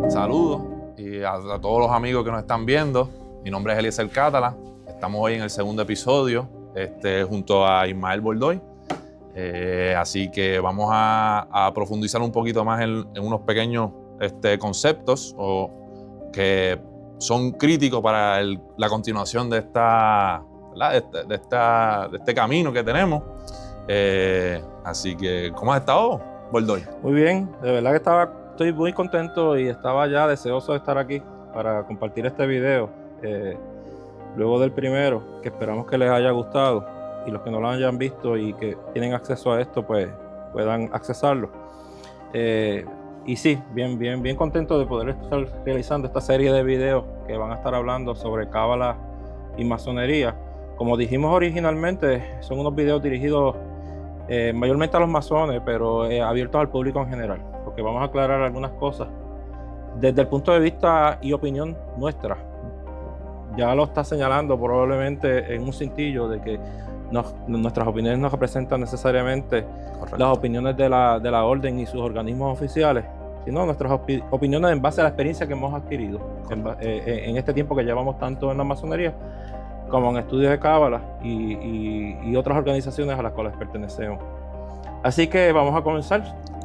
Saludos y a todos los amigos que nos están viendo. Mi nombre es Eliezer Cátala. Estamos hoy en el segundo episodio junto a Ismael Boldoy. Así que vamos a profundizar un poquito más en unos pequeños conceptos que son críticos para la continuación de este camino que tenemos. Así que, ¿cómo has estado, Boldoy? Muy bien, de verdad que estoy muy contento y estaba ya deseoso de estar aquí para compartir este video. Luego del primero, que esperamos que les haya gustado, y los que no lo hayan visto y que tienen acceso a esto, pues puedan accesarlo. Y sí, bien contento de poder estar realizando esta serie de videos que van a estar hablando sobre cábala y masonería. Como dijimos originalmente, son unos videos dirigidos mayormente a los masones, pero abiertos al público en general, porque vamos a aclarar algunas cosas desde el punto de vista y opinión nuestra. Ya lo está señalando probablemente en un cintillo de que nuestras opiniones no representan necesariamente las opiniones de la orden y sus organismos oficiales, sino nuestras opiniones en base a la experiencia que hemos adquirido en este tiempo que llevamos tanto en la masonería como en estudios de cábala y otras organizaciones a las cuales pertenecemos. Así que vamos a comenzar.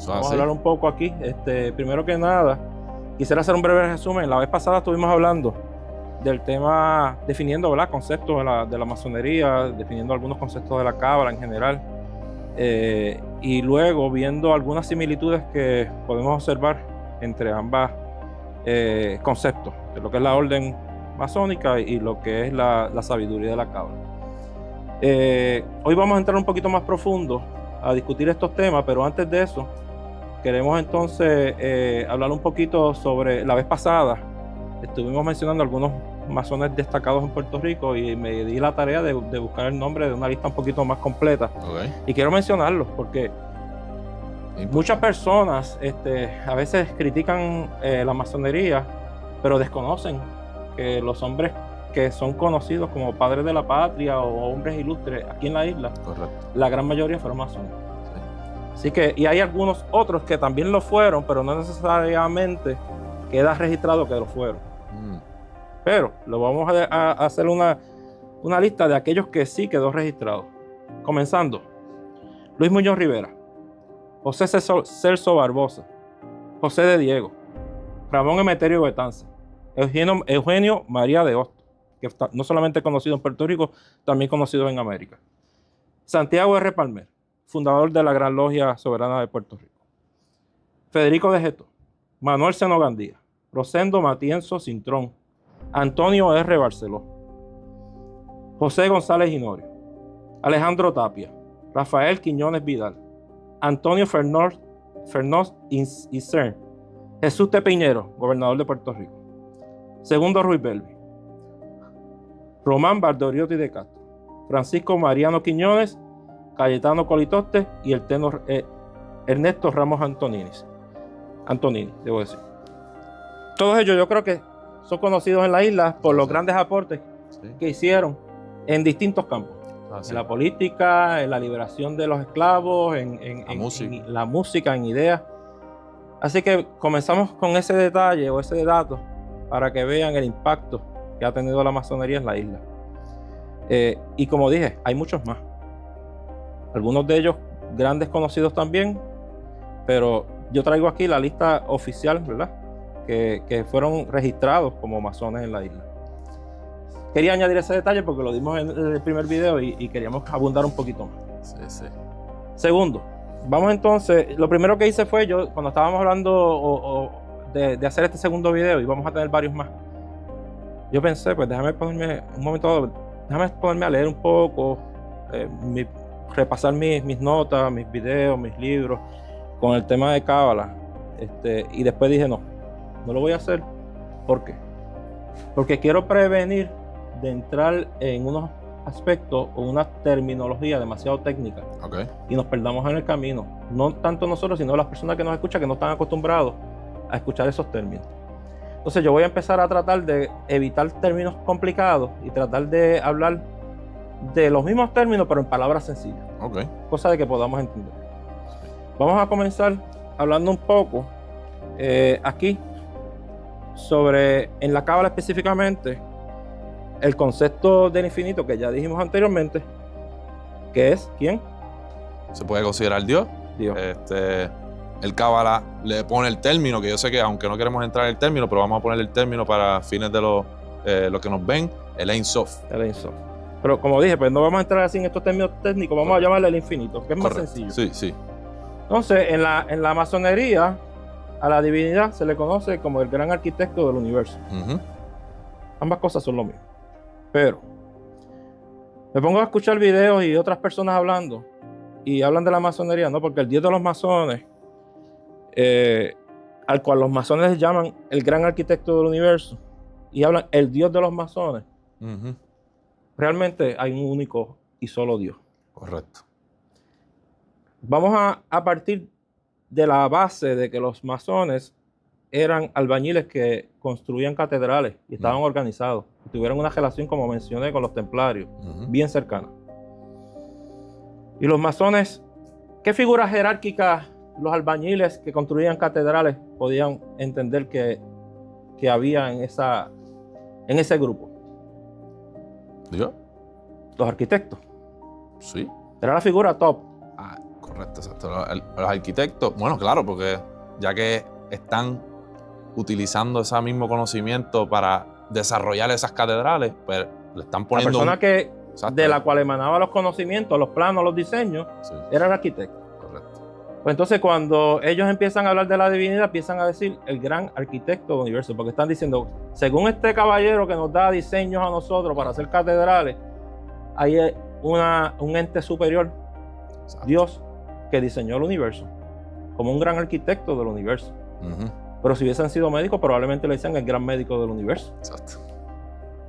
Vamos a hablar un poco aquí. Primero que nada, quisiera hacer un breve resumen. La vez pasada estuvimos hablando del tema, definiendo, ¿verdad?, conceptos de la masonería, definiendo algunos conceptos de la cábala en general, y luego viendo algunas similitudes que podemos observar entre ambas conceptos, de lo que es la orden masónica y lo que es la sabiduría de la cábala. Hoy vamos a entrar un poquito más profundo a discutir estos temas, pero antes de eso queremos entonces hablar un poquito sobre, la vez pasada estuvimos mencionando algunos masones destacados en Puerto Rico y me di la tarea de buscar el nombre de una lista un poquito más completa. Y quiero mencionarlos porque muchas personas a veces critican la masonería, pero desconocen que los hombres que son conocidos como padres de la patria o hombres ilustres aquí en la isla, la gran mayoría fueron masones. Así que, y hay algunos otros que también lo fueron, pero no necesariamente queda registrado que lo fueron. Pero lo vamos a hacer una lista de aquellos que sí quedó registrado. Comenzando: Luis Muñoz Rivera, José Celso Barbosa, José de Diego, Ramón Emeterio Betance, Eugenio María de Hostos, que no solamente conocido en Puerto Rico, también conocido en América. Santiago R. Palmer, fundador de la Gran Logia Soberana de Puerto Rico. Federico de Geto, Manuel Seno Gandía, Rosendo Matienzo Cintrón, Antonio R. Barceló, José González Hinorio, Alejandro Tapia, Rafael Quiñones Vidal, Antonio Fernós Isern, Jesús T. Piñero, gobernador de Puerto Rico, Segundo Ruiz Belvi, Román Valdoriotti de Castro, Francisco Mariano Quiñones, Cayetano Colitoste y el tenor Ernesto Ramos Antonini, debo decir. Todos ellos yo creo que son conocidos en la isla por los grandes aportes que hicieron en distintos campos. En la política, en la liberación de los esclavos, en la música, en ideas. Así que comenzamos con ese detalle o ese dato para que vean el impacto que ha tenido la masonería en la isla. Y como dije, hay muchos más. Algunos de ellos grandes conocidos también, pero yo traigo aquí la lista oficial, ¿verdad?, que fueron registrados como masones en la isla. Quería añadir ese detalle porque lo dimos en el primer video y queríamos abundar un poquito más. Segundo, vamos entonces, lo primero que hice fue cuando estábamos hablando de hacer este segundo video, y vamos a tener varios más, yo pensé, pues déjame ponerme a leer un poco, repasar mis notas, mis videos, mis libros con el tema de cábala, y después dije no lo voy a hacer. ¿Por qué? Porque quiero prevenir de entrar en unos aspectos o una terminología demasiado técnica y nos perdamos en el camino, no tanto nosotros sino las personas que nos escuchan, que no están acostumbrados a escuchar esos términos. Entonces yo voy a empezar a tratar de evitar términos complicados y tratar de hablar de los mismos términos pero en palabras sencillas, cosa de que podamos entender. Vamos a comenzar hablando un poco aquí sobre, en la Cábala específicamente, el concepto del infinito que ya dijimos anteriormente, que es ¿quién? Se puede considerar Dios. Dios. El Cábala le pone el término, que yo sé que aunque no queremos entrar en el término, pero vamos a poner el término para fines de lo que nos ven, el Ein Sof. El Ein Sof. Pero como dije, pues no vamos a entrar así en estos términos técnicos, vamos a llamarle el infinito, que es más sencillo. Sí, sí. Entonces, en la masonería, a la divinidad se le conoce como el gran arquitecto del universo. Ambas cosas son lo mismo. Pero me pongo a escuchar videos y otras personas hablando y hablan de la masonería, ¿no? Porque el dios de los masones, al cual los masones llaman el gran arquitecto del universo, y hablan el dios de los masones, realmente hay un único y solo Dios. Correcto. Vamos a partir de la base de que los masones eran albañiles que construían catedrales y estaban organizados y tuvieron una relación, como mencioné, con los templarios, bien cercana. Y los masones, ¿qué figuras jerárquicas los albañiles que construían catedrales podían entender que había en ese grupo? ¿Dios? Los arquitectos. Sí. Era la figura top. Correcto, exacto. Los arquitectos, bueno, claro, porque ya que están utilizando ese mismo conocimiento para desarrollar esas catedrales, pues le están poniendo... La persona de la cual emanaba los conocimientos, los planos, los diseños, sí, era el arquitecto. Correcto. Pues entonces cuando ellos empiezan a hablar de la divinidad, empiezan a decir el gran arquitecto del universo, porque están diciendo, según este caballero que nos da diseños a nosotros para hacer catedrales, hay un ente superior, exacto, Dios, que diseñó el universo, como un gran arquitecto del universo. Pero si hubiesen sido médicos, probablemente le dicen el gran médico del universo. Exacto.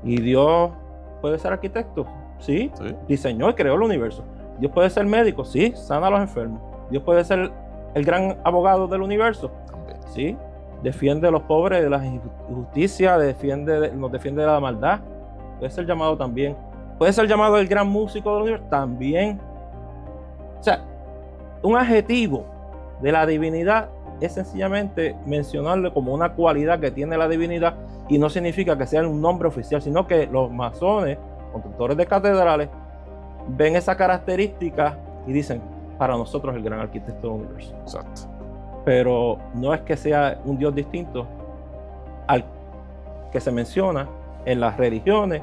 ¿Y Dios puede ser arquitecto? Sí. Diseñó y creó el universo. ¿Dios puede ser médico? Sí, sana a los enfermos. ¿Dios puede ser el gran abogado del universo? También. Sí. Defiende a los pobres de las injusticias, nos defiende de la maldad. Puede ser llamado también. Puede ser llamado el gran músico del universo también. O sea, un adjetivo de la divinidad es sencillamente mencionarle como una cualidad que tiene la divinidad, y no significa que sea un nombre oficial, sino que los masones, constructores de catedrales, ven esa característica y dicen, para nosotros el gran arquitecto del universo. Exacto. Pero no es que sea un Dios distinto al que se menciona en las religiones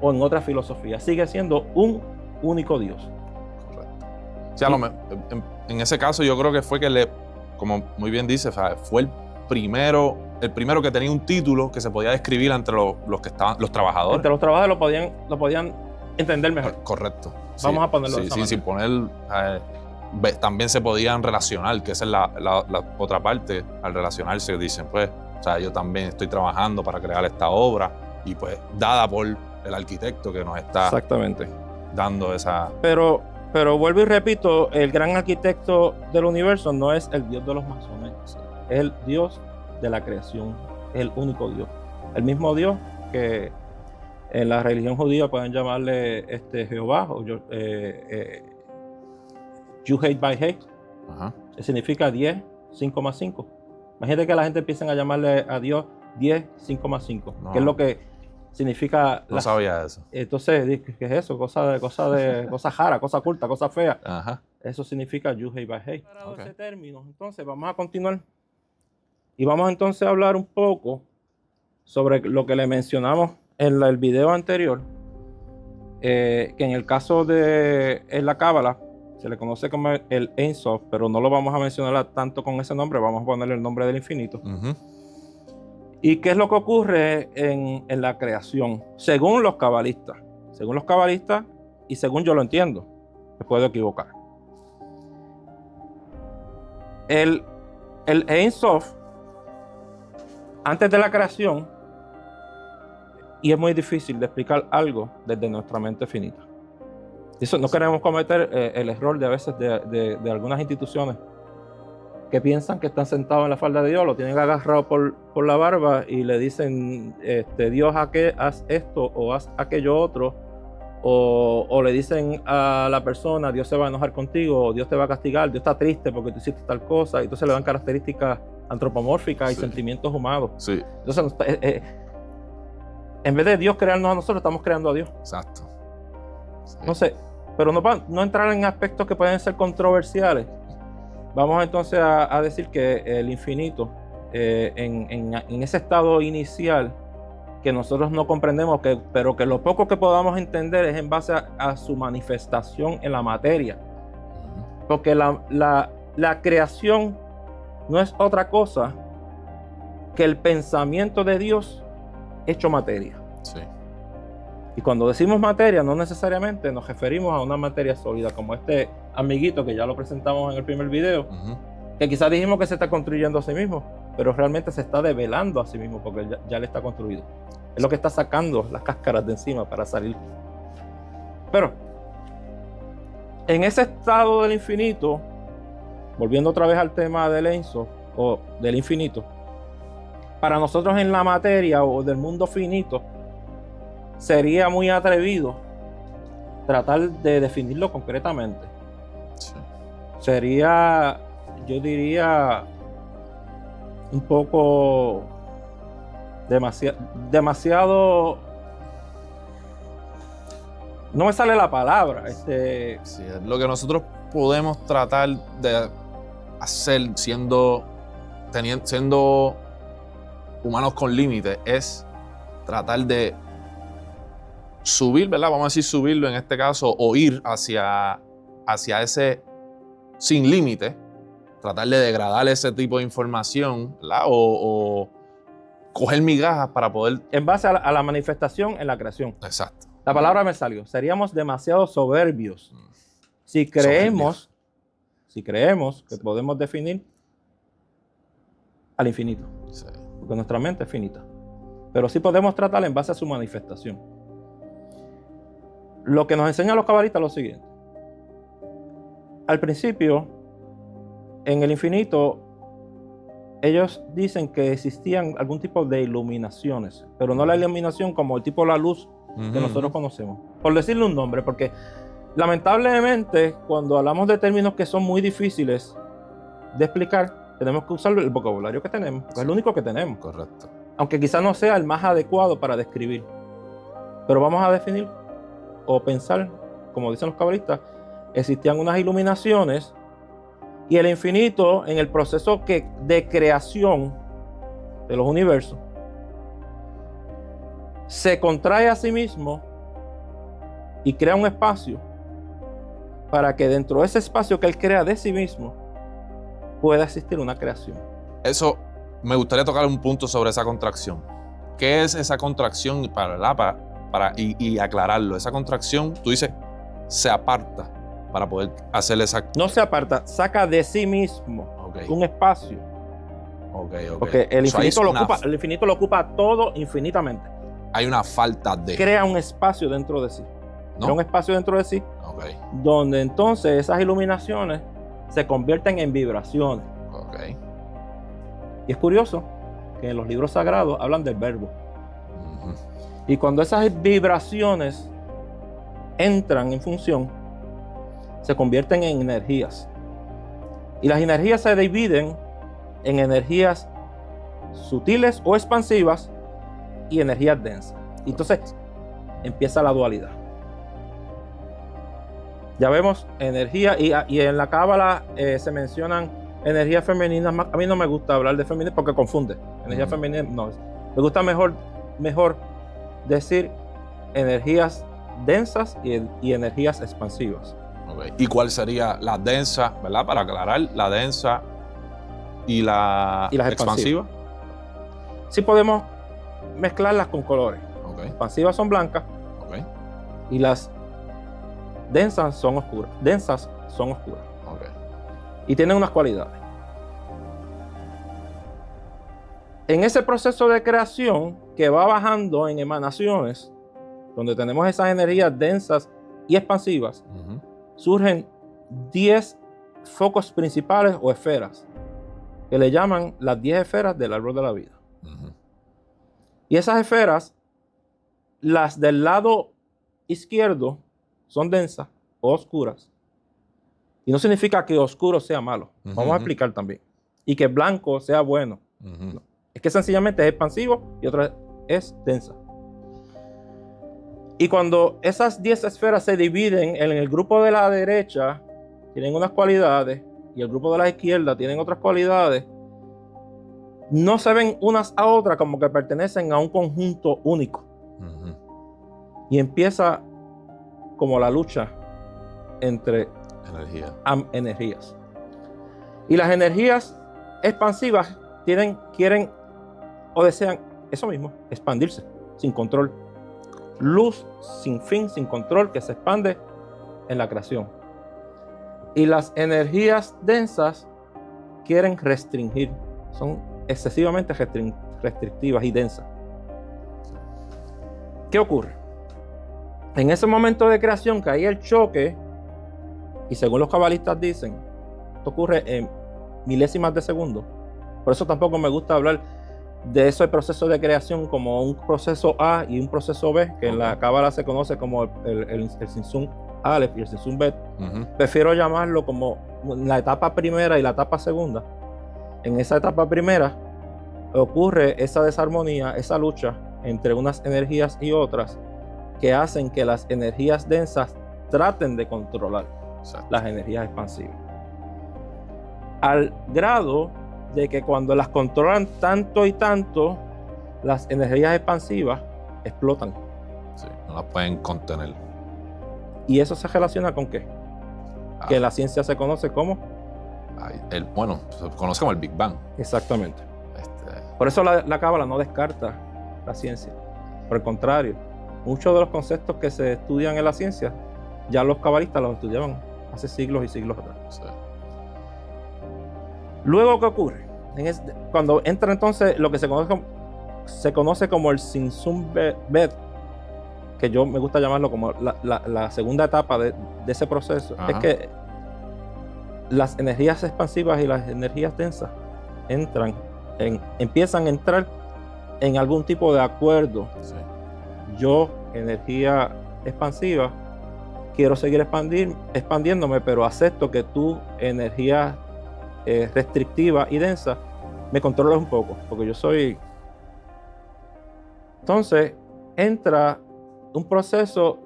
o en otras filosofías. Sigue siendo un único Dios. Correcto. O sea, en ese caso yo creo que fue que como muy bien dice, fue el primero que tenía un título que se podía describir entre los que estaban, los trabajadores. Entre los trabajadores lo podían entender mejor. Correcto. Vamos a ponerlo sí, sin poner... también se podían relacionar, que esa es la otra parte. Al relacionarse dicen, pues, o sea, yo también estoy trabajando para crear esta obra, y pues dada por el arquitecto que nos está exactamente dando esa... Pero vuelvo y repito, el gran arquitecto del universo no es el Dios de los masones, es el Dios de la creación, es el único Dios. El mismo Dios que en la religión judía pueden llamarle Jehová, o Yud-Heh Vah-Heh, que significa 10, 5 más 5. Imagínate que la gente empieza a llamarle a Dios 10, 5 más 5, que es lo que significa... No sabía eso. Entonces, ¿qué es eso? Cosa jara, cosa oculta, cosa fea. Eso significa Yud-Heh Vah-Heh. Ese término. Entonces, vamos a continuar. Y vamos entonces a hablar un poco sobre lo que le mencionamos en el video anterior, que en el caso de la Cábala se le conoce como el Ein Sof, pero no lo vamos a mencionar tanto con ese nombre, vamos a ponerle el nombre del infinito. ¿Y qué es lo que ocurre en la creación? Según los cabalistas y según yo lo entiendo, me puedo equivocar. El Ein Sof, antes de la creación, y es muy difícil de explicar algo desde nuestra mente finita. Eso, no queremos cometer el error de a veces de algunas instituciones que piensan que están sentados en la falda de Dios, lo tienen agarrado por la barba y le dicen, Dios, haz esto o haz aquello otro, o le dicen a la persona, Dios se va a enojar contigo, o Dios te va a castigar, Dios está triste porque tú hiciste tal cosa, y entonces le dan características antropomórfica y Sí. sentimientos humanos. Sí, Entonces, en vez de Dios crearnos a nosotros, estamos creando a Dios. exacto. Sí. No sé, pero no entrar en aspectos que pueden ser controversiales. Vamos entonces a decir que el infinito, en ese estado inicial que nosotros no comprendemos, pero que lo poco que podamos entender es en base a su manifestación en la materia. Ujú. Porque la creación no es otra cosa que el pensamiento de Dios hecho materia. Sí. Y cuando decimos materia, no necesariamente nos referimos a una materia sólida, como este amiguito que ya lo presentamos en el primer video, Ujú. que quizás dijimos que se está construyendo a sí mismo, pero realmente se está develando a sí mismo porque ya le está construido. Es lo que está sacando las cáscaras de encima para salir. Pero en ese estado del infinito, volviendo otra vez al tema del Enso o del infinito, para nosotros en la materia o del mundo finito, sería muy atrevido tratar de definirlo concretamente. Sí. Sería, yo diría, un poco demasiado, no me sale la palabra. Sí, es lo que nosotros podemos tratar de hacer siendo humanos con límites es tratar de subir, ¿verdad? Vamos a decir subirlo en este caso, o ir hacia ese sin límite, tratar de degradar ese tipo de información, ¿verdad? O coger migajas para poder... En base a la manifestación en la creación. Exacto. La palabra me salió. Seríamos demasiado soberbios si creemos que podemos definir al infinito. Sí. Porque nuestra mente es finita. Pero sí podemos tratarla en base a su manifestación. Lo que nos enseñan los cabalistas es lo siguiente. Al principio, en el infinito, ellos dicen que existían algún tipo de iluminaciones, pero no la iluminación como el tipo de la luz que nosotros conocemos. Por decirle un nombre, porque lamentablemente cuando hablamos de términos que son muy difíciles de explicar, tenemos que usar el vocabulario que tenemos, porque es lo único que tenemos. Correcto. Aunque quizás no sea el más adecuado para describir. Pero vamos a definir o pensar, como dicen los cabalistas, existían unas iluminaciones y el infinito en el proceso de creación de los universos se contrae a sí mismo y crea un espacio para que dentro de ese espacio que él crea de sí mismo pueda existir una creación. Eso, me gustaría tocar un punto sobre esa contracción. ¿Qué es esa contracción y aclararlo? Esa contracción, tú dices, se aparta para poder hacer esa... No se aparta, saca de sí mismo un espacio. Porque el infinito lo ocupa todo infinitamente. Hay una falta de... Crea un espacio dentro de sí. ¿No? Crea un espacio dentro de sí, donde entonces esas iluminaciones se convierten en vibraciones. Y es curioso que en los libros sagrados hablan del verbo. Uh-huh. Y cuando esas vibraciones entran en función, se convierten en energías. Y las energías se dividen en energías sutiles o expansivas y energías densas. Y entonces empieza la dualidad. Ya vemos energía y en la cábala se mencionan energías femeninas. A mí no me gusta hablar de femenina porque confunde. Energía femenina no. Me gusta mejor decir energías densas y energías expansivas. ¿Y cuál sería la densa, verdad? Para aclarar, la densa y las expansivas. Sí podemos mezclarlas con colores. Expansivas son blancas y las densas son oscuras. Y tienen unas cualidades. En ese proceso de creación que va bajando en emanaciones, donde tenemos esas energías densas y expansivas, surgen 10 focos principales o esferas, que le llaman las 10 esferas del árbol de la vida. Y esas esferas, las del lado izquierdo, son densas o oscuras. Y no significa que oscuro sea malo. Vamos a explicar también. y que blanco sea bueno. Ujú. No. Es que sencillamente es expansivo y otra es densa. Y cuando esas 10 esferas se dividen en el grupo de la derecha, tienen unas cualidades, y el grupo de la izquierda tienen otras cualidades, no se ven unas a otras como que pertenecen a un conjunto único. Ujú. Y empieza como la lucha entre Energía. energías. Y las energías expansivas quieren o desean eso mismo, expandirse sin control. Luz sin fin, sin control, que se expande en la creación. Y las energías densas quieren restringir, son excesivamente restrictivas y densas. ¿Qué ocurre? En ese momento de creación que hay el choque, y según los cabalistas dicen, esto ocurre en milésimas de segundo. Por eso tampoco me gusta hablar de ese proceso de creación como un proceso A y un proceso B, que en la cábala se conoce como el Sinsun Aleph y el Sinsun Bet. Ujú. Prefiero llamarlo como la etapa primera y la etapa segunda. En esa etapa primera ocurre esa desarmonía, esa lucha entre unas energías y otras que hacen que las energías densas traten de controlar Exacto. las energías expansivas. Al grado de que cuando las controlan tanto y tanto, las energías expansivas explotan. Sí, no las pueden contener. ¿Y eso se relaciona con qué? Ah, Que la ciencia se conoce como. bueno, se conoce como el Big Bang. Exactamente. Este, Por eso la cábala no descarta la ciencia. Por el contrario, muchos de los conceptos que se estudian en la ciencia, ya los cabalistas los estudiaban hace siglos y siglos atrás. sí. Luego, ¿qué ocurre? Cuando entra entonces lo que se conoce como el Sinsun Bet, que yo me gusta llamarlo como la segunda etapa de ese proceso, Ajá. es que las energías expansivas y las energías densas empiezan a entrar en algún tipo de acuerdo. Sí. Yo, energía expansiva, quiero seguir expandiéndome, pero acepto que tú, energía restrictiva y densa, me controlas un poco, porque yo soy. Entonces entra un proceso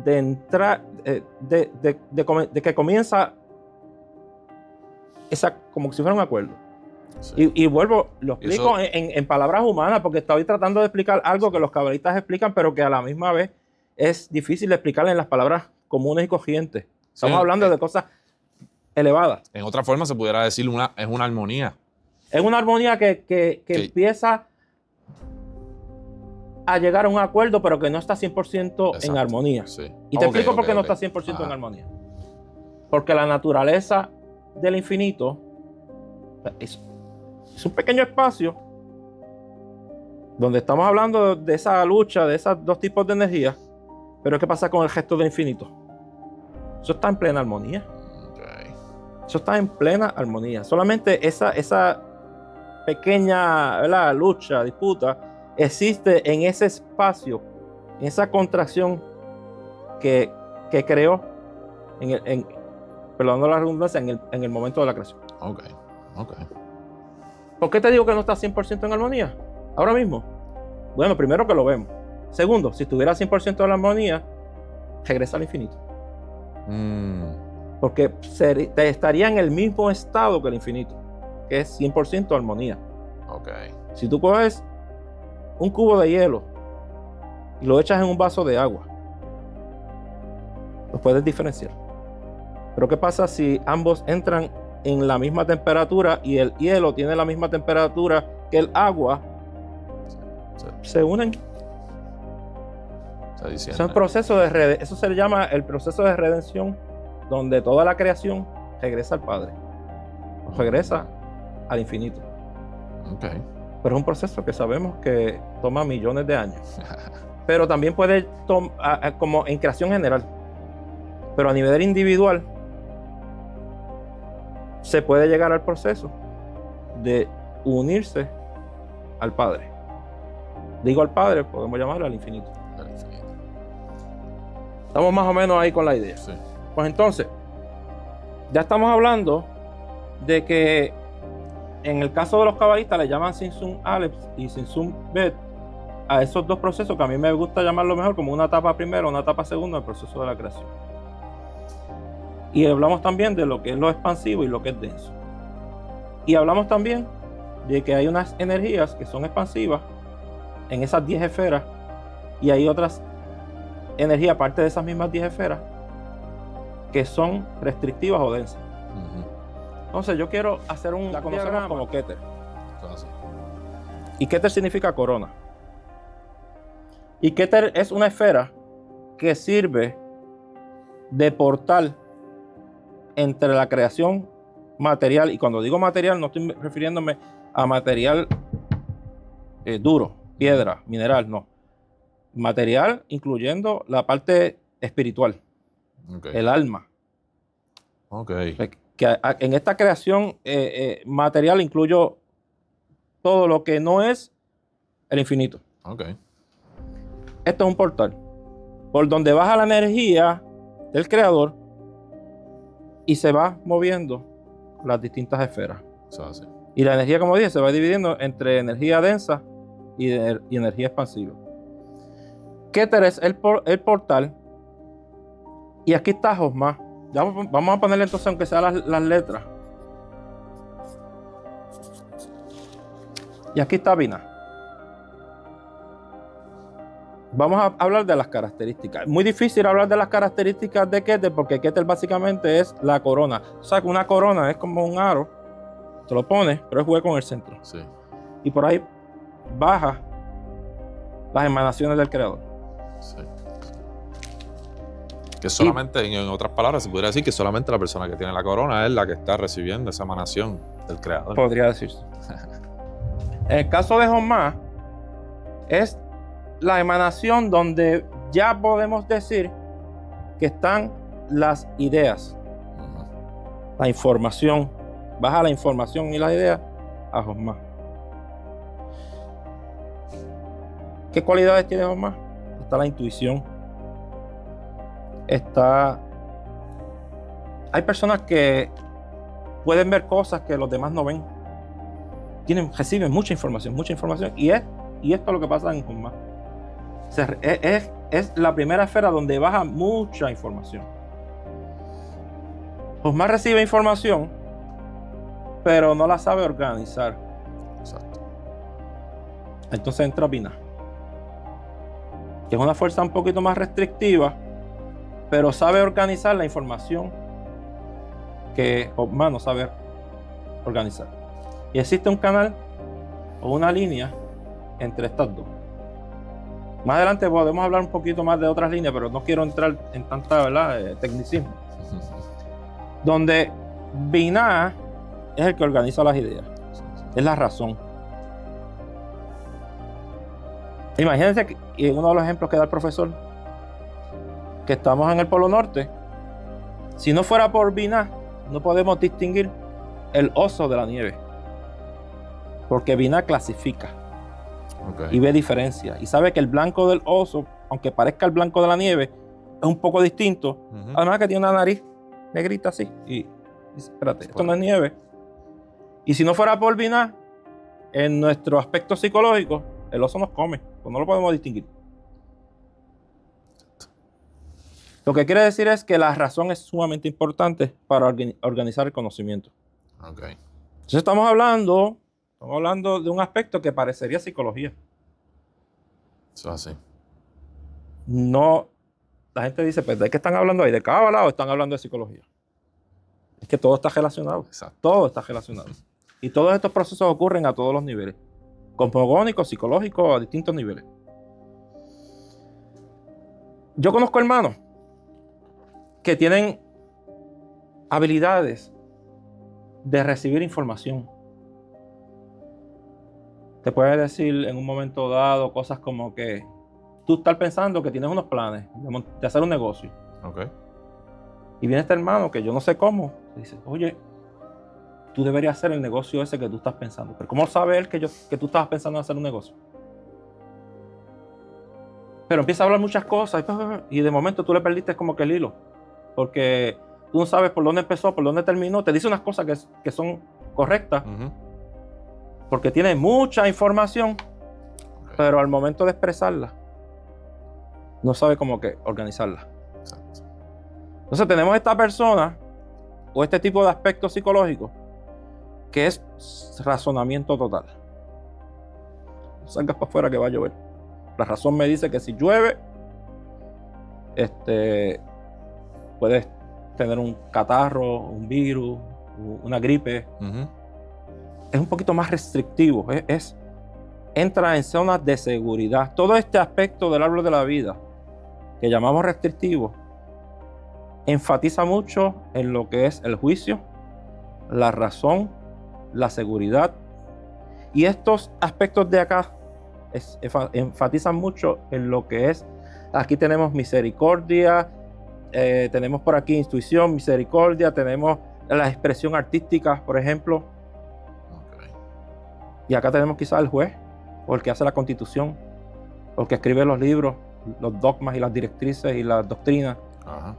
de entrar, de que comienza como si fuera un acuerdo. Sí. Y vuelvo, lo explico Eso- en palabras humanas, porque estoy tratando de explicar algo que los cabalistas explican, pero que a la misma vez es difícil de explicar en las palabras comunes y corrientes. Estamos Sí, hablando de cosas elevadas. En otra forma se pudiera decir es una armonía. Es una armonía que empieza a llegar a un acuerdo, pero que no está 100% en Exacto. armonía. Sí. Y te Ok, explico por qué ok, no ok. está 100% en Ajá. armonía. Porque la naturaleza del infinito es un pequeño espacio donde estamos hablando de esa lucha, de esos dos tipos de energía. Pero ¿qué pasa con el resto del infinito? Eso está en plena armonía. Ok. Eso está en plena armonía. Solamente esa pequeña, ¿verdad?, lucha, disputa, existe en ese espacio, en esa contracción que creó, perdón la redundancia, en el momento de la creación. Ok. ¿Por qué te digo que no está 100% en armonía ahora mismo? Bueno, primero que lo vemos. Segundo, si estuviera 100% en la armonía, regresa al infinito. Porque estaría en el mismo estado que el infinito, que es 100% armonía. Ok. Si tú coges un cubo de hielo y lo echas en un vaso de agua, los puedes diferenciar. Pero ¿qué pasa si ambos entran en la misma temperatura y el hielo tiene la misma temperatura que el agua? Se unen. Está diciendo. Es un proceso eso se le llama el proceso de redención, donde toda la creación regresa al Padre, regresa al infinito. Ok. Pero es un proceso que sabemos que toma millones de años. Pero también puede como en creación general. Pero a nivel individual se puede llegar al proceso de unirse al Padre. Digo al Padre, podemos llamarlo al infinito. El infinito. Estamos más o menos ahí con la idea. Sí. Pues entonces, ya estamos hablando de que En el caso de los cabalistas le llaman Simsun Aleph y Simsun Bet a esos dos procesos que a mí me gusta llamarlo mejor como una etapa primera, una etapa segunda del proceso de la creación. Y hablamos también de lo que es lo expansivo y lo que es denso. Y hablamos también de que hay unas energías que son expansivas en esas 10 esferas y hay otras energías, aparte de esas mismas 10 esferas, que son restrictivas o densas. Entonces yo quiero hacer un diagrama como Keter. Y Keter significa corona. Y Keter es una esfera que sirve de portal entre la creación material, y cuando digo material no estoy refiriéndome a material duro, piedra, mineral, no. Material incluyendo la parte espiritual, el alma. Que en esta creación material incluyo todo lo que no es el infinito. Esto es un portal por donde baja la energía del creador y se va moviendo las distintas esferas. Y la energía, como dije, se va dividiendo entre energía densa y energía expansiva. Keter es el portal. Y aquí está Josma. Ya vamos a ponerle entonces, aunque sean las letras. Y aquí está Binah. Vamos a hablar de las características. Muy difícil hablar de las características de Keter porque Keter básicamente es la corona. O sea, que una corona es como un aro. Te lo pones, pero es hueco en el centro. Sí. Y por ahí baja las emanaciones del creador. Sí. Que solamente, en otras palabras, se podría decir que solamente la persona que tiene la corona es la que está recibiendo esa emanación del creador. Podría decirse. En el caso de Josma, es la emanación donde ya podemos decir que están las ideas, la información. Baja la información y las ideas a Josma. ¿Qué cualidades tiene Josma? Está la intuición. Hay personas que pueden ver cosas que los demás no ven. Reciben mucha información. Y esto es lo que pasa en Josma. Es la primera esfera donde baja mucha información. Josma recibe información, pero no la sabe organizar. Exacto. Entonces entra Binah, que es una fuerza un poquito más restrictiva, pero sabe organizar la información que Josma no sabe organizar. Y existe un canal o una línea entre estas dos. Más adelante podemos hablar un poquito más de otras líneas, pero no quiero entrar en tanta, tecnicismo. Donde Binah es el que organiza las ideas. Es la razón. Imagínense que en uno de los ejemplos que da el profesor, que estamos en el Polo Norte, si no fuera por Binah, no podemos distinguir el oso de la nieve. Porque Binah clasifica y ve diferencia. Y sabe que el blanco del oso, aunque parezca el blanco de la nieve, es un poco distinto. Además que tiene una nariz negrita así. Y dice, espérate, esto no es nieve. Y si no fuera por Binah, en nuestro aspecto psicológico, el oso nos come, pues no lo podemos distinguir. Lo que quiere decir es que la razón es sumamente importante para organizar el conocimiento. Entonces estamos hablando de un aspecto que parecería psicología. Eso es así. No, la gente dice, pues, ¿de qué están hablando ahí? ¿De cábala o están hablando de psicología? Es que todo está relacionado. Exacto. Todo está relacionado. Y todos estos procesos ocurren a todos los niveles. Cosmogónicos, psicológicos, a distintos niveles. Yo conozco hermanos que tienen habilidades de recibir información. Te puede decir en un momento dado cosas como que tú estás pensando que tienes unos planes de hacer un negocio. Y viene este hermano que yo no sé cómo, y dice, oye, tú deberías hacer el negocio ese que tú estás pensando. Pero ¿cómo sabe él que tú estabas pensando en hacer un negocio? Pero empieza a hablar muchas cosas y de momento tú le perdiste como que el hilo. Porque tú no sabes por dónde empezó, por dónde terminó. Te dice unas cosas que son correctas, porque tiene mucha información, pero al momento de expresarla, no sabe cómo que organizarla. Exacto. Entonces tenemos esta persona o este tipo de aspecto psicológico que es razonamiento total. No salgas para afuera que va a llover. La razón me dice que si llueve, puedes tener un catarro, un virus, una gripe. Es un poquito más restrictivo. Entra en zonas de seguridad. Todo este aspecto del árbol de la vida que llamamos restrictivo enfatiza mucho en lo que es el juicio, la razón, la seguridad. Y estos aspectos de acá enfatizan mucho en lo que es, aquí tenemos misericordia, tenemos por aquí intuición, misericordia, tenemos la expresión artística, por ejemplo. Okay. Y acá tenemos quizás el juez, o el que hace la constitución, o el que escribe los libros, los dogmas y las directrices y las doctrinas. Ajá.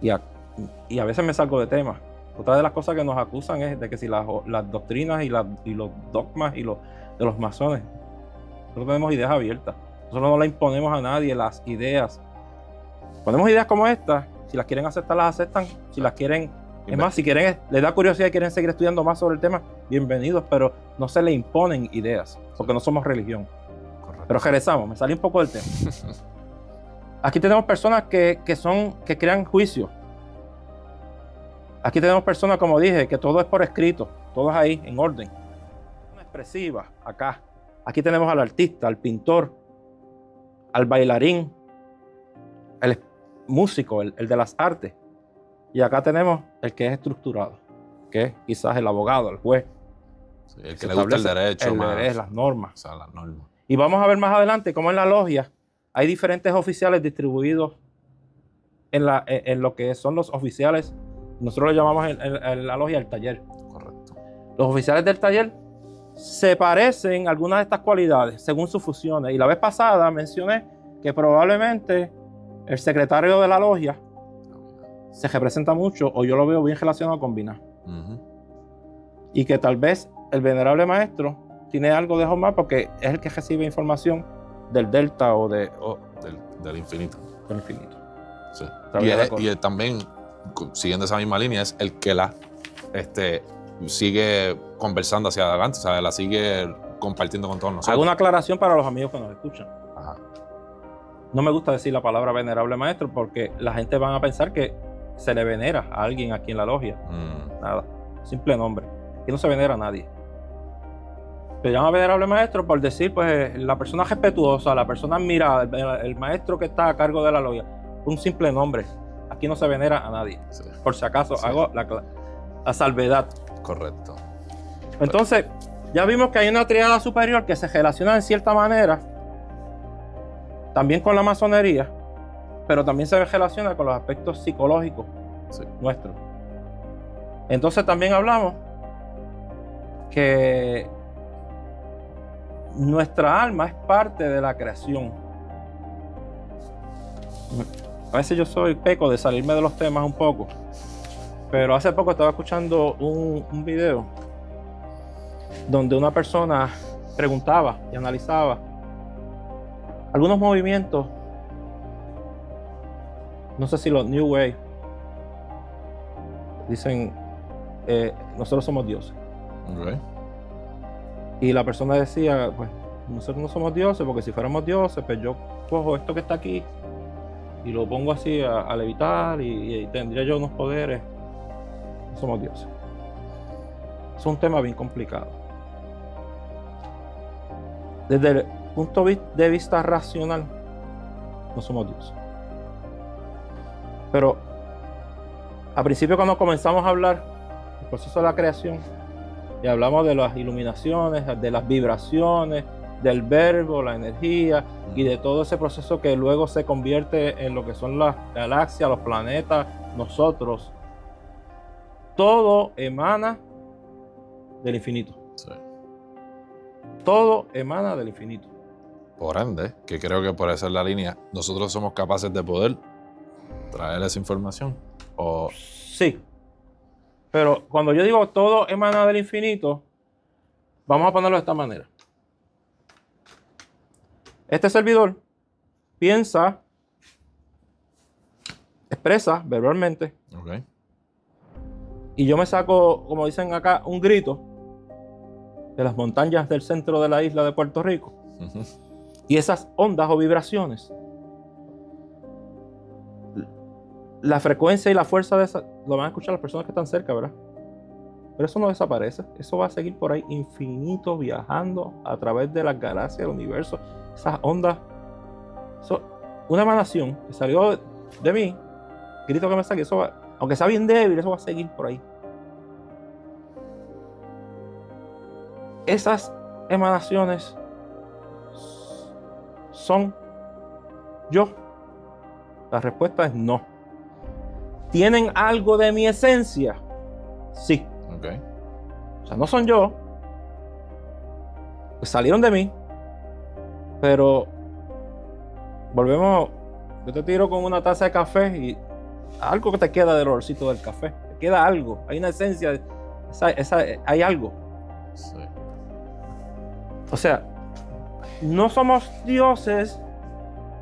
Y a veces me salgo de tema. Otra de las cosas que nos acusan es de que si las doctrinas y los dogmas de los masones, nosotros tenemos ideas abiertas. Nosotros no le imponemos a nadie las ideas. Ponemos ideas como estas, si las quieren aceptar, las aceptan. Si las quieren, es más, si quieren, les da curiosidad y quieren seguir estudiando más sobre el tema, bienvenidos, pero no se le imponen ideas, porque no somos religión. Correcto. Pero regresamos, me salí un poco del tema. Aquí tenemos personas que crean juicio. Aquí tenemos personas, como dije, que todo es por escrito, todo es ahí, en orden. Una expresiva, acá. Aquí tenemos al artista, al pintor, al bailarín, el músico, el de las artes. Y acá tenemos el que es estructurado, que es quizás el abogado, el juez. Sí, el que le gusta el derecho. Las normas. O sea, las normas. Y vamos a ver más adelante cómo en la logia hay diferentes oficiales distribuidos en lo que son los oficiales. Nosotros lo llamamos en la logia el taller. Correcto. Los oficiales del taller se parecen a algunas de estas cualidades según sus funciones. Y la vez pasada mencioné que probablemente el secretario de la logia se representa mucho, o yo lo veo bien relacionado con Binah. Y que tal vez el venerable maestro tiene algo de Jomar porque es el que recibe información del delta o del infinito. Del infinito. Sí. Y él también, siguiendo esa misma línea, es el que sigue conversando hacia adelante, o sea, la sigue compartiendo con todos nosotros. Hago una aclaración para los amigos que nos escuchan. Ajá. No me gusta decir la palabra venerable maestro porque la gente va a pensar que se le venera a alguien aquí en la logia. Nada, simple nombre. Aquí no se venera a nadie. Se llama venerable maestro por decir, pues, la persona respetuosa, la persona admirada, el maestro que está a cargo de la logia. Un simple nombre. Aquí no se venera a nadie. Sí. Por si acaso, sí. Hago la salvedad. Correcto. Entonces, ya vimos que hay una triada superior que se relaciona en cierta manera también con la masonería, pero también se relaciona con los aspectos psicológicos nuestros. Entonces también hablamos que nuestra alma es parte de la creación. A veces yo soy peco de salirme de los temas un poco, pero hace poco estaba escuchando un video donde una persona preguntaba y analizaba algunos movimientos, no sé si los New Wave, dicen, nosotros somos dioses. Okay. Y la persona decía, pues, nosotros no somos dioses, porque si fuéramos dioses, pues yo cojo esto que está aquí y lo pongo así a levitar y tendría yo unos poderes. No somos dioses. Es un tema bien complicado. Desde el punto de vista racional, no somos dioses. Pero al principio, cuando comenzamos a hablar del proceso de la creación y hablamos de las iluminaciones, de las vibraciones, del verbo, la energía y de todo ese proceso que luego se convierte en lo que son las galaxias, los planetas, nosotros, todo emana del infinito. Sí. Todo emana del infinito. Por ende, que creo que por esa es la línea, nosotros somos capaces de poder traer esa información. Sí. Pero cuando yo digo todo emana del infinito, Vamos a ponerlo de esta manera. Este servidor piensa, expresa verbalmente, Ok. y yo me saco, como dicen acá, un grito de las montañas del centro de la isla de Puerto Rico. Ujú. Y esas ondas o vibraciones, la frecuencia y la fuerza de esa, lo van a escuchar las personas que están cerca, ¿verdad? Pero eso no desaparece. Eso va a seguir por ahí infinito, viajando a través de las galaxias, del universo. Esas ondas, una emanación que salió de mí, grito que me saque, eso va, aunque sea bien débil, eso va a seguir por ahí. Esas emanaciones son yo. La respuesta es no. ¿Tienen algo de mi esencia? Sí. Ok. O sea, no son yo. Pues salieron de mí. Pero volvemos. Yo te tiro con una taza de café y algo que te queda del olorcito del café. Te queda algo. Hay una esencia. Hay algo. Sí. O sea, no somos dioses,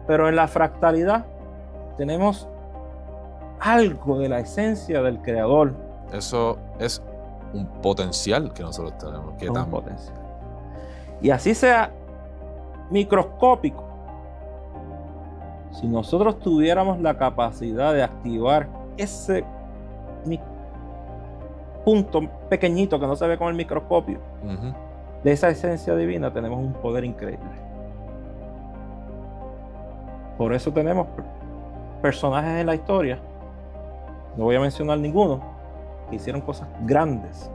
pero en la fractalidad tenemos algo de la esencia del creador. Eso es un potencial que nosotros tenemos. Que Un potencial. Y así sea microscópico, si nosotros tuviéramos la capacidad de activar ese punto pequeñito que no se ve con el microscopio, Ujú. de esa esencia divina, tenemos un poder increíble. Por eso tenemos personajes en la historia, no voy a mencionar ninguno, que hicieron cosas grandes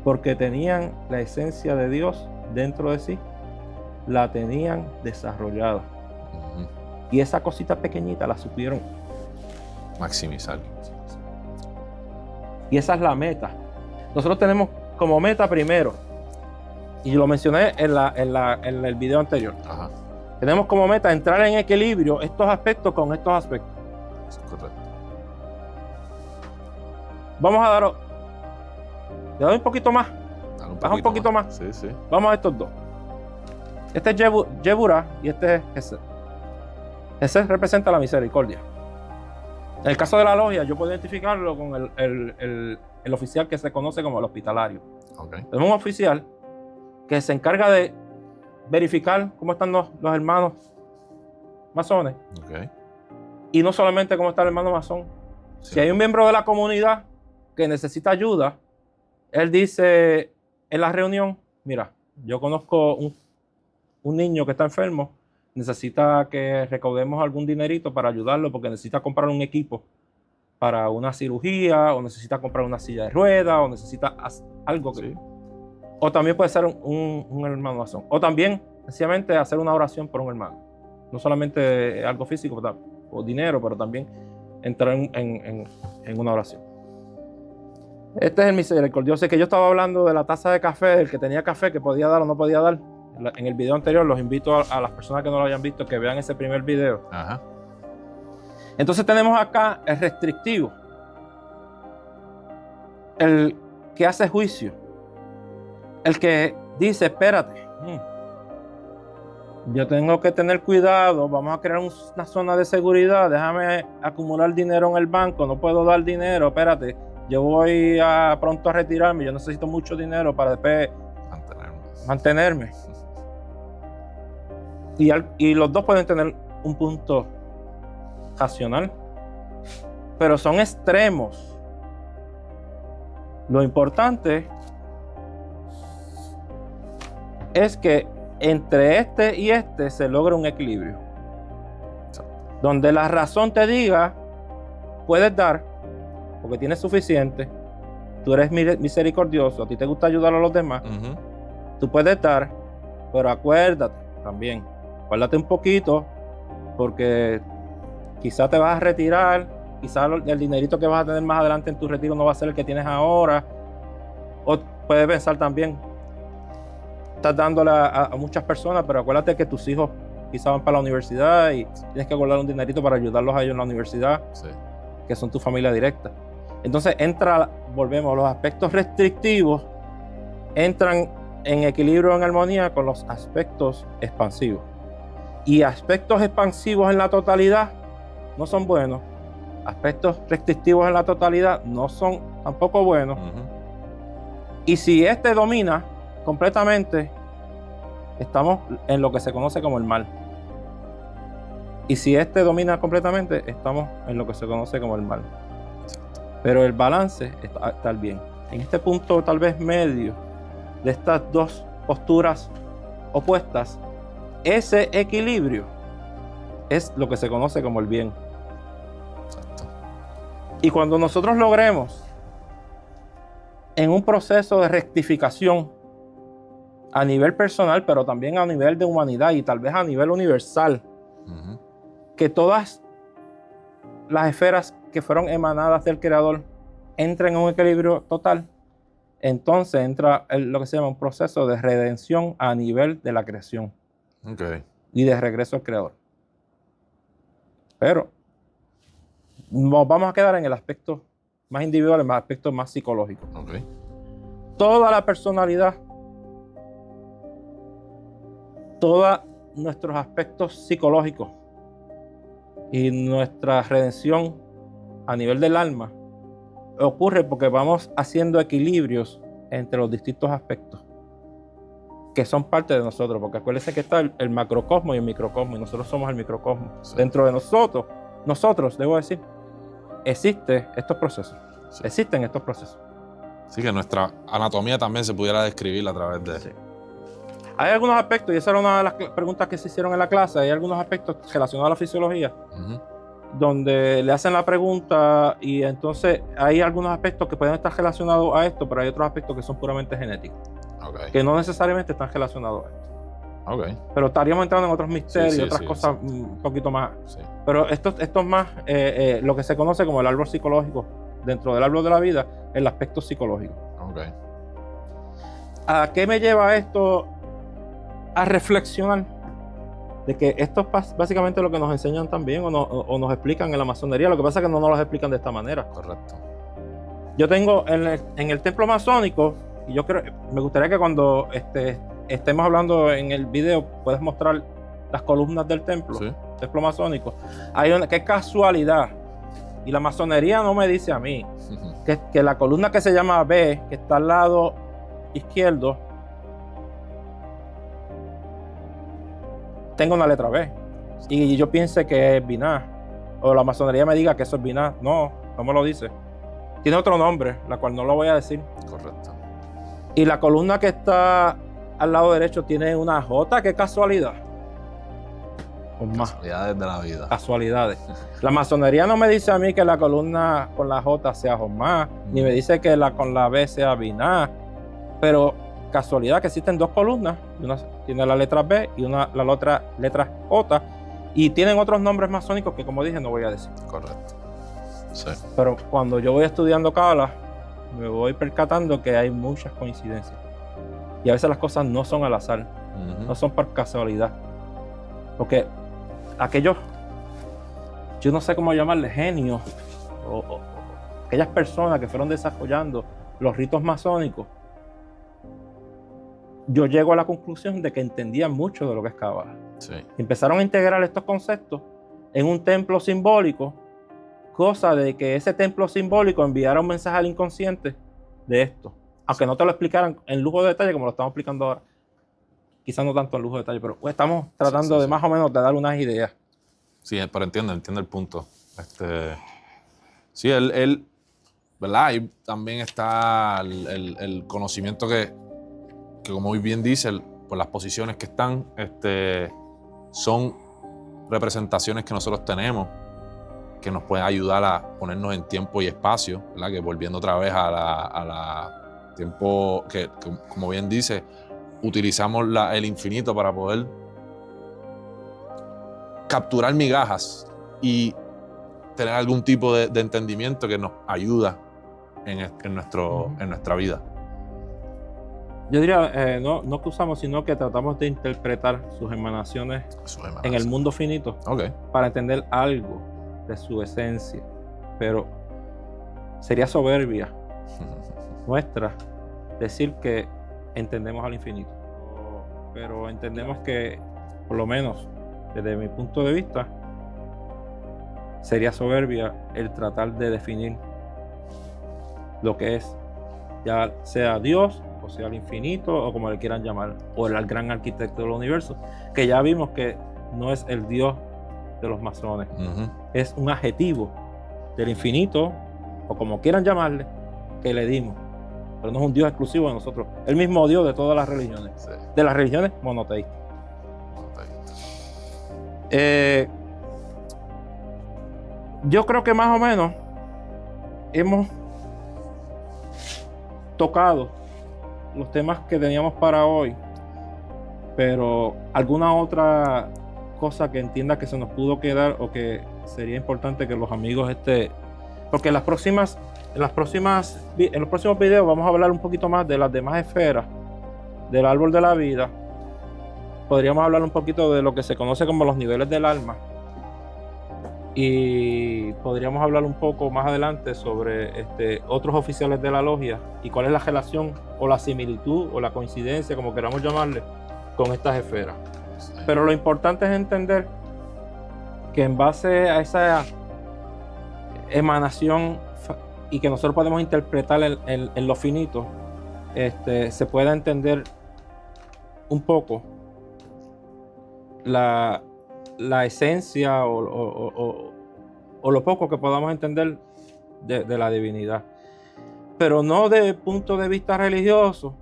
porque tenían la esencia de Dios dentro de sí, la tenían desarrollada. Ujú. Y esa cosita pequeñita la supieron. Maximizar. Y esa es la meta. Nosotros tenemos como meta primero, y lo mencioné en el video anterior, Ajá. tenemos como meta entrar en equilibrio estos aspectos con estos aspectos. Eso es correcto. Vamos a dar, le doy un poquito más. Dale Baja un poquito más. Sí, sí. Vamos a estos dos. Este es Yeburá y este es Gesed. Gesed representa la misericordia. En el caso de la logia, yo puedo identificarlo con el oficial que se conoce como el hospitalario. Ok. Tenemos un oficial que se encarga de verificar cómo están los hermanos masones. Ok. Y no solamente cómo está el hermano masón. Sí. Si hay un miembro de la comunidad que necesita ayuda, él dice en la reunión, mira, yo conozco un niño que está enfermo, necesita que recaudemos algún dinerito para ayudarlo porque necesita comprar un equipo para una cirugía, o necesita comprar una silla de ruedas, o necesita algo que... Sí. O también puede ser un hermano masón. O también, sencillamente, hacer una oración por un hermano. No solamente algo físico o dinero, pero también entrar en una oración. Este es el misericordioso. Que yo estaba hablando de la taza de café, del que tenía café, que podía dar o no podía dar. En el video anterior, los invito a las personas que no lo hayan visto, que vean ese primer video. Ajá. Entonces tenemos acá el restrictivo. El que hace juicio. El que dice, espérate, yo tengo que tener cuidado, vamos a crear una zona de seguridad, déjame acumular dinero en el banco, no puedo dar dinero, espérate, yo voy pronto a retirarme, yo necesito mucho dinero para después mantenerme. Y los dos pueden tener un punto racional, pero son extremos. Lo importante es que entre este y este se logra un equilibrio. Donde la razón te diga, puedes dar, porque tienes suficiente, tú eres misericordioso, a ti te gusta ayudar a los demás, tú puedes dar, pero acuérdate también, guárdate un poquito, porque quizás te vas a retirar, quizás el dinerito que vas a tener más adelante en tu retiro no va a ser el que tienes ahora, o puedes pensar también, estás dándole a muchas personas, pero acuérdate que tus hijos quizás van para la universidad y tienes que guardar un dinerito para ayudarlos a ellos en la universidad, sí, que son tu familia directa. Entonces volvemos a los aspectos restrictivos, entran en equilibrio, en armonía con los aspectos expansivos. Y aspectos expansivos en la totalidad no son buenos. Aspectos restrictivos en la totalidad no son tampoco buenos. Y si este domina completamente, estamos en lo que se conoce como el mal. Y si este domina completamente, estamos en lo que se conoce como el mal. Pero el balance está bien. En este punto tal vez medio de estas dos posturas opuestas, ese equilibrio es lo que se conoce como el bien. Exacto. Y cuando nosotros logremos en un proceso de rectificación a nivel personal, pero también a nivel de humanidad y tal vez a nivel universal, que todas las esferas que fueron emanadas del Creador entren en un equilibrio total, entonces entra lo que se llama un proceso de redención a nivel de la creación y de regreso al Creador. Pero nos vamos a quedar en el aspecto más individual, en el aspecto más psicológico. Toda la personalidad, todos nuestros aspectos psicológicos y nuestra redención a nivel del alma ocurre porque vamos haciendo equilibrios entre los distintos aspectos que son parte de nosotros, porque acuérdense que está el macrocosmo y el microcosmo, y nosotros somos el microcosmo. Sí. Dentro de nosotros, debo decir, existen estos procesos. Sí. Existen estos procesos. Sí, que nuestra anatomía también se pudiera describir a través de... Sí. Hay algunos aspectos, y esa era una de las preguntas que se hicieron en la clase, hay algunos aspectos relacionados a la fisiología, donde le hacen la pregunta y entonces hay algunos aspectos que pueden estar relacionados a esto, pero hay otros aspectos que son puramente genéticos, que no necesariamente están relacionados a esto. Pero estaríamos entrando en otros misterios y otras cosas un poquito más. Sí. Pero esto es más lo que se conoce como el árbol psicológico. Dentro del árbol de la vida, el aspecto psicológico. ¿A qué me lleva esto? A reflexionar de que esto es básicamente lo que nos enseñan también o nos explican en la masonería. Lo que pasa es que no nos lo explican de esta manera. Correcto. Yo tengo en el templo masónico, y yo creo, me gustaría que cuando estemos hablando en el video puedas mostrar las columnas del templo, templo masónico. Qué casualidad. Y la masonería no me dice a mí que la columna que se llama B, que está al lado izquierdo, tengo una letra B y yo piense que es Binah, o la masonería me diga que eso es Binah. No me lo dice. Tiene otro nombre, la cual no lo voy a decir. Correcto. Y la columna que está al lado derecho tiene una J. ¡Qué casualidad! Casualidades de la vida. Casualidades. La masonería no me dice a mí que la columna con la J sea Jomá, ni me dice que con la B sea Binah, pero casualidad que existen dos columnas, una tiene la letra B y la otra letra J, y tienen otros nombres masónicos que, como dije, no voy a decir. Correcto. Sí. Pero cuando yo voy estudiando Cábala, me voy percatando que hay muchas coincidencias, y a veces las cosas no son al azar, no son por casualidad, porque aquellos, yo no sé cómo llamarle, genios, o aquellas personas que fueron desarrollando los ritos masónicos, yo llego a la conclusión de que entendían mucho de lo que es Cábala. Sí. Empezaron a integrar estos conceptos en un templo simbólico, cosa de que ese templo simbólico enviara un mensaje al inconsciente de esto, aunque no te lo explicaran en lujo de detalle como lo estamos explicando ahora. Quizás no tanto en lujo de detalle, pero estamos tratando de más o menos de dar unas ideas. Sí, pero entiendo el punto. Sí, él, ¿verdad? Y también está el conocimiento que como muy bien dice, por las posiciones que están, son representaciones que nosotros tenemos que nos pueden ayudar a ponernos en tiempo y espacio, ¿verdad? Que volviendo otra vez a la tiempo que, como bien dice, utilizamos el infinito para poder capturar migajas y tener algún tipo de entendimiento que nos ayuda en nuestra vida. Yo diría, no que usamos, sino que tratamos de interpretar sus emanaciones en el mundo finito para entender algo de su esencia. Pero sería soberbia nuestra decir que entendemos al infinito. Pero entendemos que, por lo menos desde mi punto de vista, sería soberbia el tratar de definir lo que es, ya sea Dios o sea el infinito o como le quieran llamar, o el gran arquitecto del universo, que ya vimos que no es el Dios de los masones, es un adjetivo del infinito o como quieran llamarle que le dimos, pero no es un Dios exclusivo de nosotros, el mismo Dios de todas las religiones, Sí. de las religiones monoteístas. Yo creo que más o menos hemos tocado los temas que teníamos para hoy, pero alguna otra cosa que entienda que se nos pudo quedar o que sería importante que los amigos porque en los próximos videos vamos a hablar un poquito más de las demás esferas del árbol de la vida. Podríamos hablar un poquito de lo que se conoce como los niveles del alma. Y podríamos hablar un poco más adelante sobre otros oficiales de la logia y cuál es la relación o la similitud o la coincidencia, como queramos llamarle, con estas esferas. Sí. Pero lo importante es entender que en base a esa emanación y que nosotros podemos interpretar en lo finito, se pueda entender un poco la esencia o lo poco que podamos entender de la divinidad, pero no desde el punto de vista religioso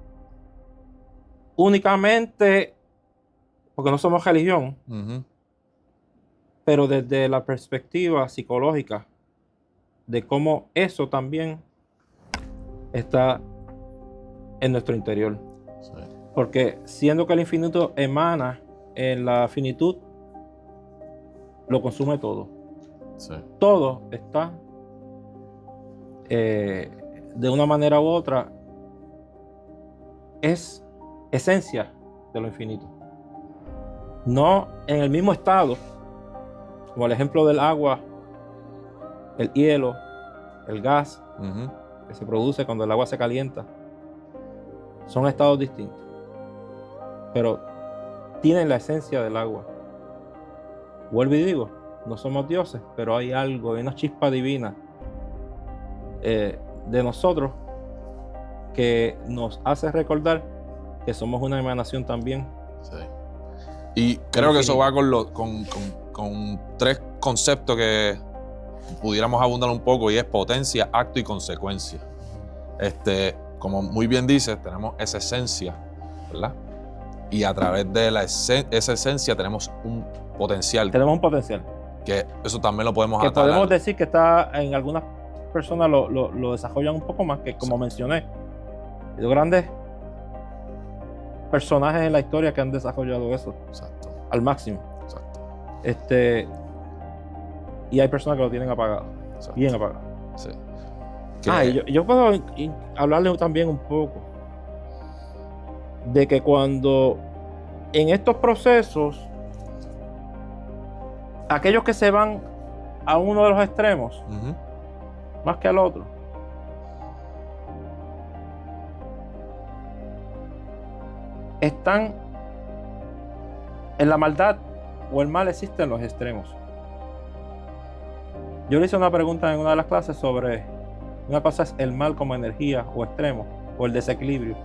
únicamente, porque no somos religión, pero desde la perspectiva psicológica de cómo eso también está en nuestro interior. Sí. Porque siendo que el infinito emana en la finitud, lo consume todo. Sí. Todo está de una manera u otra, es esencia de lo infinito. No en el mismo estado, como el ejemplo del agua, el hielo, el gas que se produce cuando el agua se calienta. Son estados distintos, pero tienen la esencia del agua. Vuelvo y digo, no somos dioses, pero hay algo, hay una chispa divina de nosotros que nos hace recordar que somos una emanación también. Sí. Y creo que eso va con tres conceptos que pudiéramos abundar un poco, y es potencia, acto y consecuencia. Como muy bien dices, tenemos esa esencia, ¿verdad? Y a través de esa esencia tenemos un potencial. Tenemos un potencial. Que eso también lo podemos atar. Que podemos decir que está en algunas personas lo desarrollan un poco más, que como mencioné, los grandes personajes en la historia que han desarrollado eso. Exacto. Al máximo. Exacto. Y hay personas que lo tienen apagado. Exacto. Bien apagado. Sí. Y yo puedo hablarles también un poco de que cuando en estos procesos, aquellos que se van a uno de los extremos, más que al otro, están en la maldad o el mal existe en los extremos. Yo le hice una pregunta en una de las clases sobre una cosa es el mal como energía o extremo o el desequilibrio,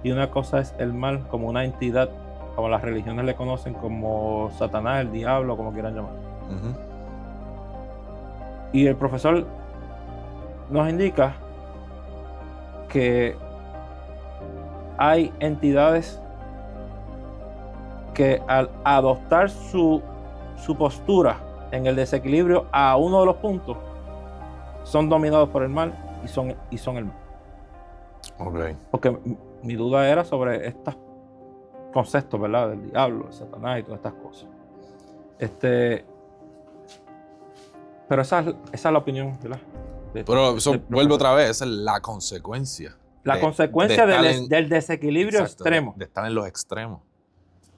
y una cosa es el mal como una entidad, como las religiones le conocen como Satanás, el diablo, como quieran llamar. Y el profesor nos indica que hay entidades que al adoptar su postura en el desequilibrio a uno de los puntos, son dominados por el mal y son el mal. Okay. Porque mi duda era sobre estos conceptos, ¿verdad? Del diablo, de Satanás y todas estas cosas. Pero esa es la opinión, ¿verdad? Pero eso vuelve otra vez, esa es la consecuencia. La consecuencia del desequilibrio extremo. De estar en los extremos.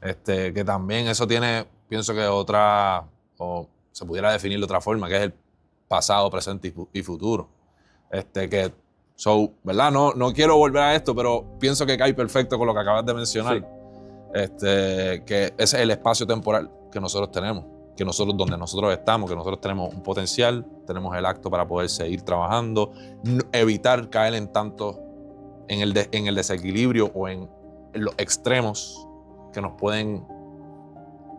Que también eso tiene, pienso que otra, o se pudiera definir de otra forma, que es el pasado, presente y futuro. Que So, ¿verdad? No quiero volver a esto, pero pienso que cae perfecto con lo que acabas de mencionar. Sí. Que ese es el espacio temporal que nosotros tenemos, donde nosotros estamos, que nosotros tenemos un potencial, tenemos el acto para poder seguir trabajando, evitar caer en el desequilibrio o en los extremos que nos pueden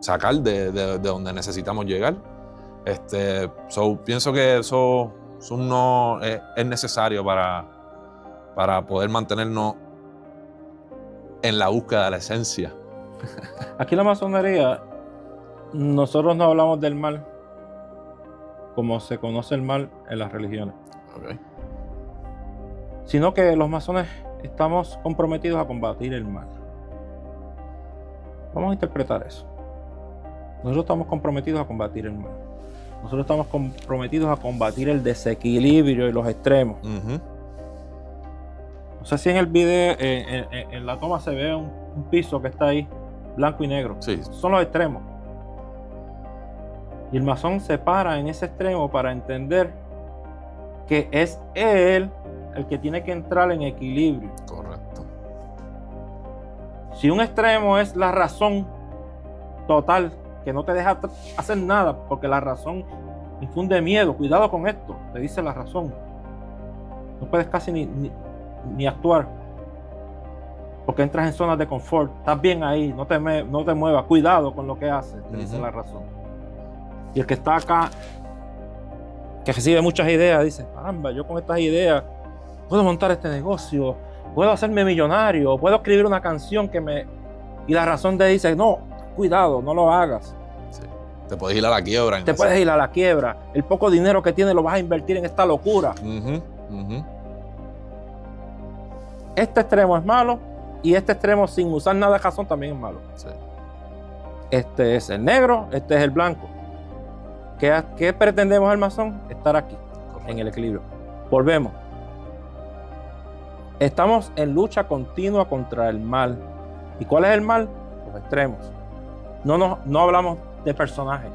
sacar de donde necesitamos llegar. Pienso que eso no es necesario para poder mantenernos en la búsqueda de la esencia. Aquí en la masonería, nosotros no hablamos del mal como se conoce el mal en las religiones. Okay. Sino que los masones estamos comprometidos a combatir el mal. Vamos a interpretar eso. Nosotros estamos comprometidos a combatir el mal. Nosotros estamos comprometidos a combatir el desequilibrio y los extremos. Uh-huh. No sé si en el video, en la toma se ve un piso que está ahí, blanco y negro. Sí. Son los extremos. Y el masón se para en ese extremo para entender que es él el que tiene que entrar en equilibrio. Correcto. Si un extremo es la razón total, que no te deja hacer nada, porque la razón infunde miedo, cuidado con esto, te dice la razón. No puedes casi ni actuar, porque entras en zonas de confort. Estás bien ahí, no te muevas, cuidado con lo que haces, te dice la razón. Y el que está acá, que recibe muchas ideas, dice: caramba, yo con estas ideas puedo montar este negocio, puedo hacerme millonario, puedo escribir una canción y la razón te dice: no, cuidado, no lo hagas. Sí. Te puedes ir a la quiebra. Puedes ir a la quiebra. El poco dinero que tienes lo vas a invertir en esta locura. Uh-huh. Uh-huh. Este extremo es malo y este extremo sin usar nada de razón también es malo. Sí. Este es el negro, este es el blanco. ¿Qué pretendemos el masón? Estar aquí, correcto, en el equilibrio. Volvemos. Estamos en lucha continua contra el mal. ¿Y cuál es el mal? Los extremos. No hablamos de personajes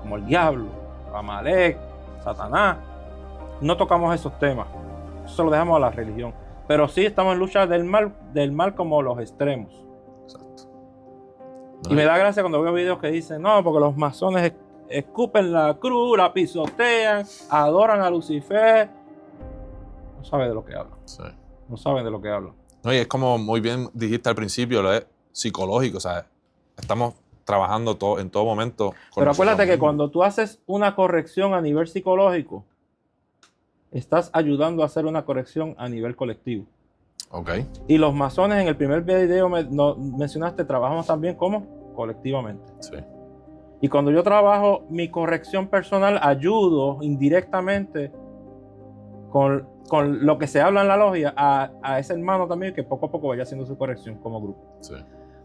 como el diablo, Amalek, Satanás. No tocamos esos temas. Eso lo dejamos a la religión. Pero sí estamos en lucha del mal como los extremos. Exacto. Y me da gracia cuando veo videos que dicen: no, porque los masones escupen la cruz, la pisotean, adoran a Lucifer. No saben de lo que hablan. Sí. No saben de lo que hablan. No, y es como muy bien dijiste al principio, lo es psicológico, o sea, estamos trabajando en todo momento. Pero acuérdate que cuando tú haces una corrección a nivel psicológico, estás ayudando a hacer una corrección a nivel colectivo. Ok. Y los masones, en el primer video mencionaste, trabajamos también como colectivamente. Sí. Y cuando yo trabajo mi corrección personal, ayudo indirectamente con lo que se habla en la logia a ese hermano también, que poco a poco vaya haciendo su corrección como grupo. Sí.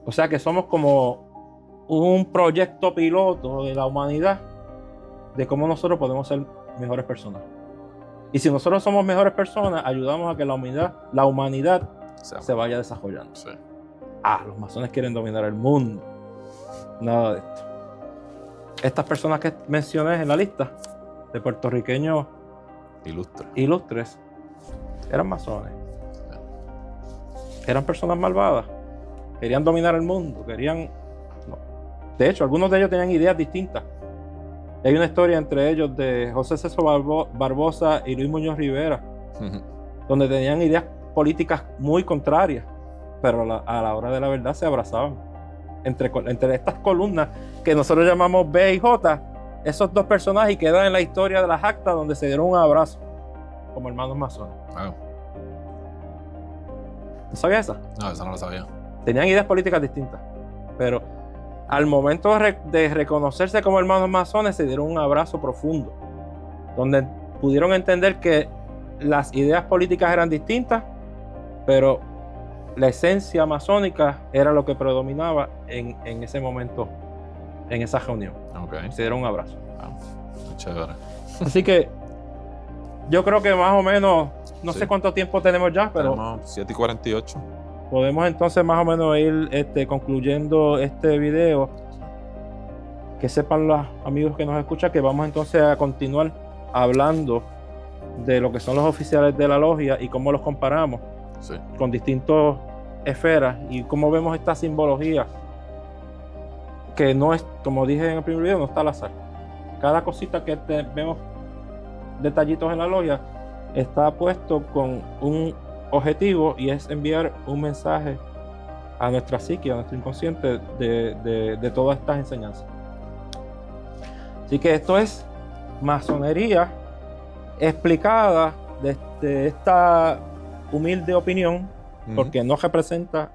O sea que somos como un proyecto piloto de la humanidad, de cómo nosotros podemos ser mejores personas. Y si nosotros somos mejores personas, ayudamos a que la humanidad se vaya desarrollando. Sí. Los masones quieren dominar el mundo. Nada de esto. Estas personas que mencioné en la lista de puertorriqueños ilustres eran masones. Eran personas malvadas. Querían dominar el mundo. No. De hecho, algunos de ellos tenían ideas distintas. Hay una historia entre ellos de José Celso Barbosa y Luis Muñoz Rivera, donde tenían ideas políticas muy contrarias, pero a la hora de la verdad se abrazaban. Entre estas columnas que nosotros llamamos B y J, esos dos personajes quedan en la historia de las actas donde se dieron un abrazo como hermanos masones. Wow. ¿No sabías esa? No, esa no lo sabía. Tenían ideas políticas distintas, pero al momento de reconocerse como hermanos masones se dieron un abrazo profundo, donde pudieron entender que las ideas políticas eran distintas, pero la esencia masónica era lo que predominaba en ese momento, en esa reunión. Okay. Se dieron un abrazo. Muy chévere. Así que yo creo que más o menos, no sé cuánto tiempo tenemos ya, pero tenemos 7:48. Podemos entonces más o menos ir concluyendo este video. Que sepan los amigos que nos escuchan que vamos entonces a continuar hablando de lo que son los oficiales de la logia y cómo los comparamos Sí. con distintas esferas y cómo vemos esta simbología que no es, como dije en el primer video, no está al azar. Cada cosita que vemos detallitos en la logia está puesto con un objetivo y es enviar un mensaje a nuestra psique, a nuestro inconsciente de todas estas enseñanzas. Así que esto es masonería explicada desde esta humilde opinión, porque no representa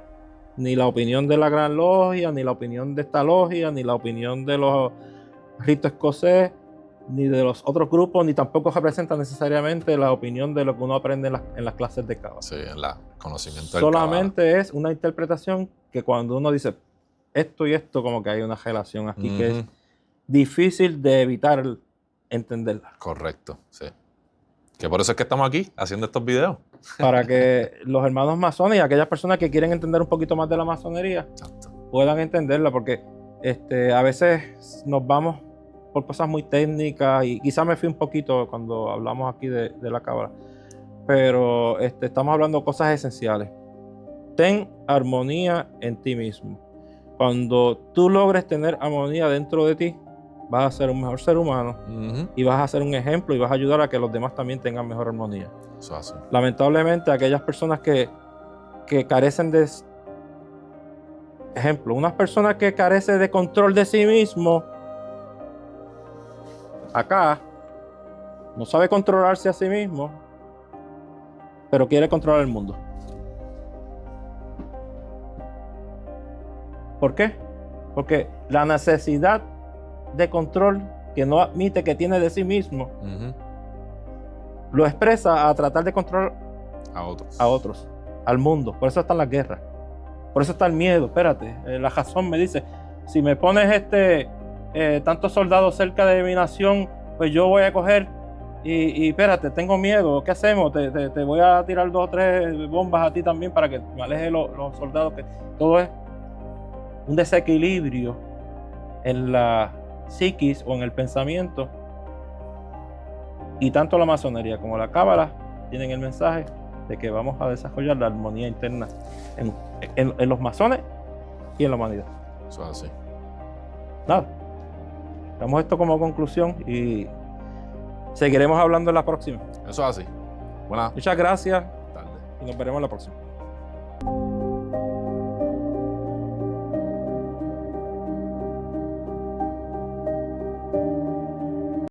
ni la opinión de la Gran Logia, ni la opinión de esta logia, ni la opinión de los ritos escocés, ni de los otros grupos, ni tampoco representa necesariamente la opinión de lo que uno aprende en las clases de Cábala. Sí, en la conocimiento del Solamente es una interpretación que cuando uno dice esto y esto, como que hay una relación aquí que es difícil de evitar entenderla. Correcto, sí. Que por eso es que estamos aquí haciendo estos videos. Para que los hermanos masones y aquellas personas que quieren entender un poquito más de la masonería Exacto. puedan entenderla, porque a veces nos vamos por cosas muy técnicas y quizás me fui un poquito cuando hablamos aquí de la Cábala, pero estamos hablando de cosas esenciales. Ten armonía en ti mismo. Cuando tú logres tener armonía dentro de ti, vas a ser un mejor ser humano y vas a ser un ejemplo y vas a ayudar a que los demás también tengan mejor armonía. Eso es así. Lamentablemente, aquellas personas que carecen de... Ejemplo, unas personas que carecen de control de sí mismo, acá, no sabe controlarse a sí mismo, pero quiere controlar el mundo. ¿Por qué? Porque la necesidad de control que no admite que tiene de sí mismo, lo expresa a tratar de controlar a otros, al mundo. Por eso están las guerras. Por eso está el miedo. Espérate, la razón me dice, si me pones tantos soldados cerca de mi nación, pues yo voy a coger y espérate, tengo miedo. ¿Qué hacemos? Te voy a tirar 2 o 3 bombas a ti también para que me aleje los soldados. Todo es un desequilibrio en la psiquis o en el pensamiento. Y tanto la masonería como la Cábala tienen el mensaje de que vamos a desarrollar la armonía interna en los masones y en la humanidad. Eso es así. Nada, damos esto como conclusión y seguiremos hablando en la próxima. Eso es así. Buenas Muchas gracias tardes. y nos veremos en la próxima.